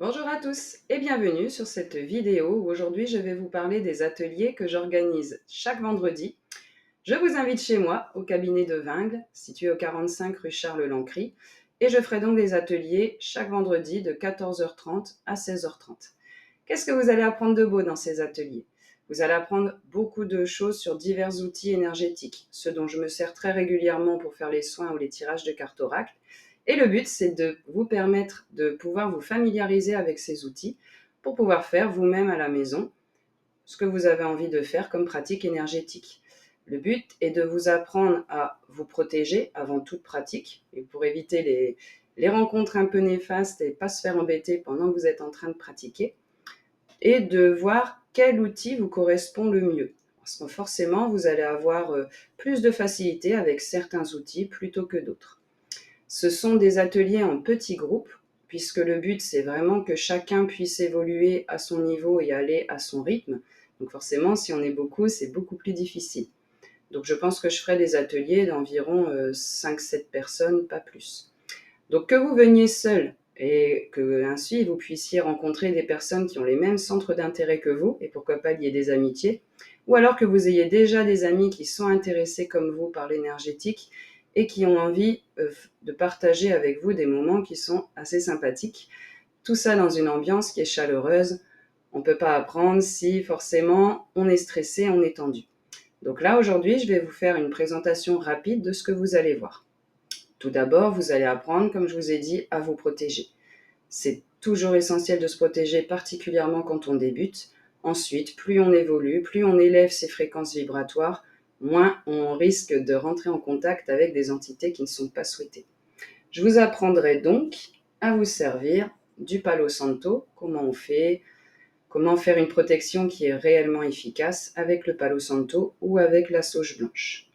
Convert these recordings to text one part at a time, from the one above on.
Bonjour à tous et bienvenue sur cette vidéo où aujourd'hui je vais vous parler des ateliers que j'organise chaque vendredi. Je vous invite chez moi au cabinet de Vingles, situé au 45 rue Charles-Lancry, et je ferai donc des ateliers chaque vendredi de 14h30 à 16h30. Qu'est-ce que vous allez apprendre de beau dans ces ateliers? Vous allez apprendre beaucoup de choses sur divers outils énergétiques, ce dont je me sers très régulièrement pour faire les soins ou les tirages de cartes oracle. Et le but, c'est de vous permettre de pouvoir vous familiariser avec ces outils pour pouvoir faire vous-même à la maison ce que vous avez envie de faire comme pratique énergétique. Le but est de vous apprendre à vous protéger avant toute pratique, et pour éviter les rencontres un peu néfastes et pas se faire embêter pendant que vous êtes en train de pratiquer, et de voir quel outil vous correspond le mieux. Parce que forcément, vous allez avoir plus de facilité avec certains outils plutôt que d'autres. Ce sont des ateliers en petits groupes, puisque le but, c'est vraiment que chacun puisse évoluer à son niveau et aller à son rythme. Donc forcément, si on est beaucoup, c'est beaucoup plus difficile. Donc je pense que je ferai des ateliers d'environ 5-7 personnes, pas plus. Donc que vous veniez seul et que ainsi vous puissiez rencontrer des personnes qui ont les mêmes centres d'intérêt que vous, et pourquoi pas lier des amitiés, ou alors que vous ayez déjà des amis qui sont intéressés comme vous par l'énergétique et qui ont envie de partager avec vous des moments qui sont assez sympathiques. Tout ça dans une ambiance qui est chaleureuse. On ne peut pas apprendre si forcément on est stressé, on est tendu. Donc là, aujourd'hui, je vais vous faire une présentation rapide de ce que vous allez voir. Tout d'abord, vous allez apprendre, comme je vous ai dit, à vous protéger. C'est toujours essentiel de se protéger, particulièrement quand on débute. Ensuite, plus on évolue, plus on élève ses fréquences vibratoires, moins on risque de rentrer en contact avec des entités qui ne sont pas souhaitées. Je vous apprendrai donc à vous servir du Palo Santo, comment faire une protection qui est réellement efficace avec le Palo Santo ou avec la sauge blanche.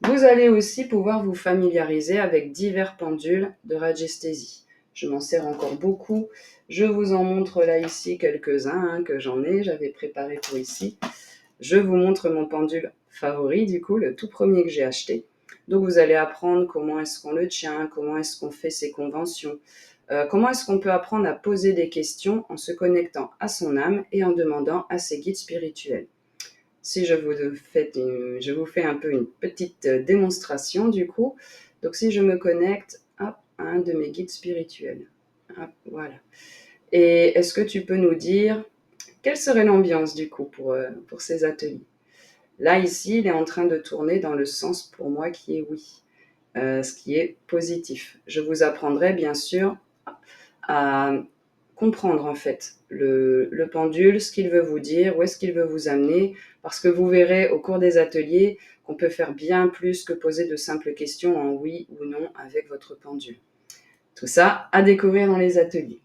Vous allez aussi pouvoir vous familiariser avec divers pendules de radiesthésie. Je m'en sers encore beaucoup. Je vous en montre là ici quelques-uns que j'en ai, j'avais préparé pour ici. Je vous montre mon pendule favori, du coup, le tout premier que j'ai acheté. Donc vous allez apprendre comment est-ce qu'on le tient, comment est-ce qu'on fait ses conventions, comment est-ce qu'on peut apprendre à poser des questions en se connectant à son âme et en demandant à ses guides spirituels. Si je vous fais un peu une petite démonstration du coup. Donc si je me connecte à un de mes guides spirituels. Hop, voilà. Et est-ce que tu peux nous dire quelle serait l'ambiance du coup pour ces ateliers? Là, ici, il est en train de tourner dans le sens pour moi qui est oui, ce qui est positif. Je vous apprendrai bien sûr à comprendre en fait le pendule, ce qu'il veut vous dire, où est-ce qu'il veut vous amener, parce que vous verrez au cours des ateliers qu'on peut faire bien plus que poser de simples questions en oui ou non avec votre pendule. Tout ça à découvrir dans les ateliers.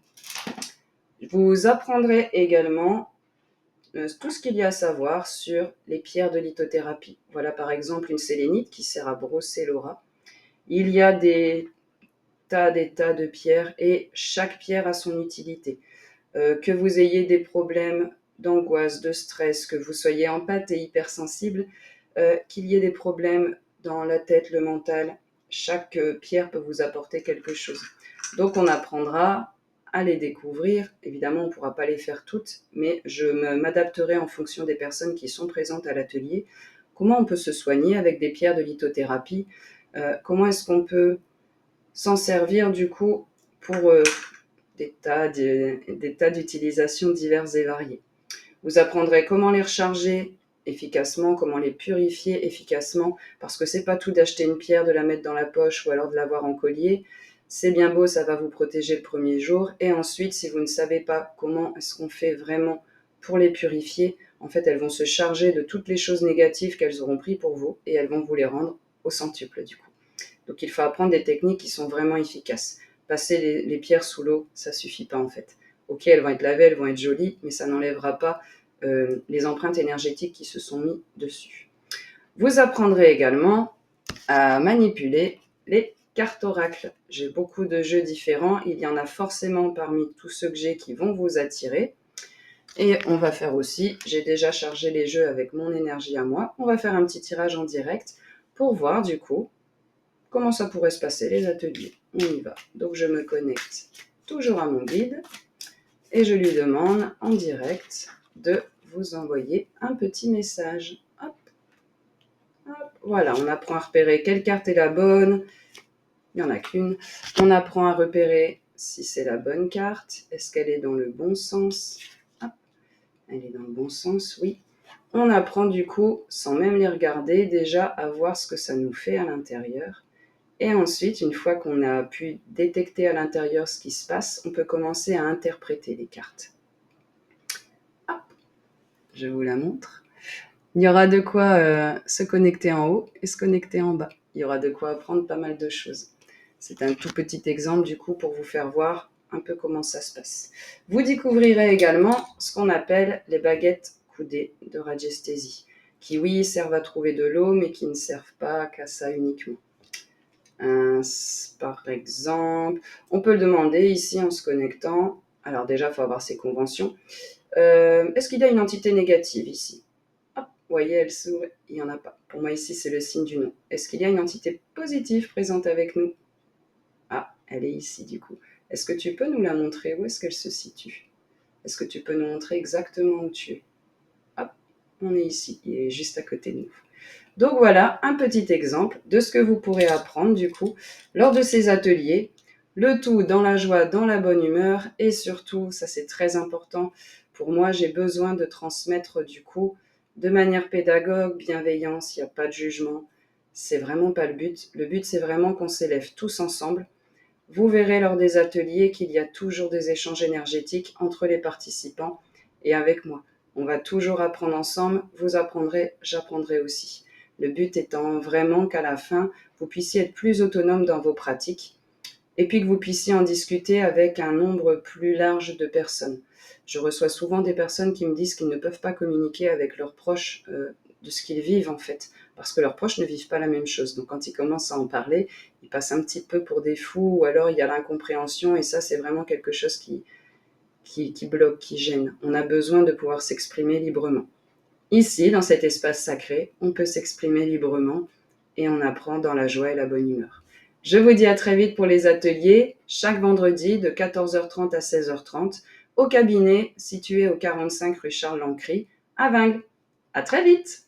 Vous apprendrez également tout ce qu'il y a à savoir sur les pierres de lithothérapie. Voilà par exemple une sélénite qui sert à brosser l'aura. Il y a des tas de pierres et chaque pierre a son utilité. Que vous ayez des problèmes d'angoisse, de stress, que vous soyez empathe et hypersensible, qu'il y ait des problèmes dans la tête, le mental, chaque pierre peut vous apporter quelque chose. Donc on apprendra à les découvrir. Évidemment, on ne pourra pas les faire toutes, mais je m'adapterai en fonction des personnes qui sont présentes à l'atelier. Comment on peut se soigner avec des pierres de lithothérapie? Comment est-ce qu'on peut s'en servir du coup pour des tas d'utilisations diverses et variées. Vous apprendrez comment les recharger efficacement, comment les purifier efficacement, parce que c'est pas tout d'acheter une pierre, de la mettre dans la poche ou alors de l'avoir en collier. C'est bien beau, ça va vous protéger le premier jour, et ensuite, si vous ne savez pas comment est-ce qu'on fait vraiment pour les purifier, en fait, elles vont se charger de toutes les choses négatives qu'elles auront pris pour vous, et elles vont vous les rendre au centuple du coup. Donc il faut apprendre des techniques qui sont vraiment efficaces. Passer les pierres sous l'eau, ça suffit pas en fait. Ok, elles vont être lavées, elles vont être jolies, mais ça n'enlèvera pas les empreintes énergétiques qui se sont mises dessus. Vous apprendrez également à manipuler les cartes oracles. J'ai beaucoup de jeux différents, il y en a forcément parmi tous ceux que j'ai qui vont vous attirer. Et on va faire aussi, j'ai déjà chargé les jeux avec mon énergie à moi, on va faire un petit tirage en direct pour voir du coup comment ça pourrait se passer les ateliers. On y va. Donc je me connecte toujours à mon guide. et je lui demande en direct de vous envoyer un petit message. Hop, hop, voilà, on apprend à repérer quelle carte est la bonne. Il n'y en a qu'une. On apprend à repérer si c'est la bonne carte. Est-ce qu'elle est dans le bon sens? Hop, elle est dans le bon sens, oui. On apprend du coup, sans même les regarder, déjà à voir ce que ça nous fait à l'intérieur. Et ensuite, une fois qu'on a pu détecter à l'intérieur ce qui se passe, on peut commencer à interpréter les cartes. Hop, je vous la montre. Il y aura de quoi se connecter en haut et se connecter en bas. Il y aura de quoi apprendre pas mal de choses. C'est un tout petit exemple du coup pour vous faire voir un peu comment ça se passe. Vous découvrirez également ce qu'on appelle les baguettes coudées de radiesthésie, qui oui servent à trouver de l'eau mais qui ne servent pas qu'à ça uniquement. Par exemple, on peut le demander ici en se connectant. Alors déjà, il faut avoir ses conventions. Est-ce qu'il y a une entité négative ici? Hop, vous voyez, elle s'ouvre, il n'y en a pas. Pour moi ici, c'est le signe du non. Est-ce qu'il y a une entité positive présente avec nous? Ah, elle est ici du coup. Est-ce que tu peux nous la montrer? Où est-ce qu'elle se situe? Est-ce que tu peux nous montrer exactement où tu es? Hop, on est ici, il est juste à côté de nous. Donc voilà un petit exemple de ce que vous pourrez apprendre du coup lors de ces ateliers. Le tout dans la joie, dans la bonne humeur et surtout, ça c'est très important, pour moi j'ai besoin de transmettre du coup de manière pédagogue, bienveillance, il n'y a pas de jugement. C'est vraiment pas le but. Le but c'est vraiment qu'on s'élève tous ensemble. Vous verrez lors des ateliers qu'il y a toujours des échanges énergétiques entre les participants et avec moi. On va toujours apprendre ensemble, vous apprendrez, j'apprendrai aussi. Le but étant vraiment qu'à la fin, vous puissiez être plus autonome dans vos pratiques et puis que vous puissiez en discuter avec un nombre plus large de personnes. Je reçois souvent des personnes qui me disent qu'ils ne peuvent pas communiquer avec leurs proches de ce qu'ils vivent en fait, parce que leurs proches ne vivent pas la même chose. Donc quand ils commencent à en parler, ils passent un petit peu pour des fous ou alors il y a l'incompréhension et ça c'est vraiment quelque chose qui bloque, qui gêne. On a besoin de pouvoir s'exprimer librement. Ici, dans cet espace sacré, on peut s'exprimer librement et on apprend dans la joie et la bonne humeur. Je vous dis à très vite pour les ateliers, chaque vendredi de 14h30 à 16h30 au cabinet situé au 45 rue Charles Lancry à Vingles. À très vite!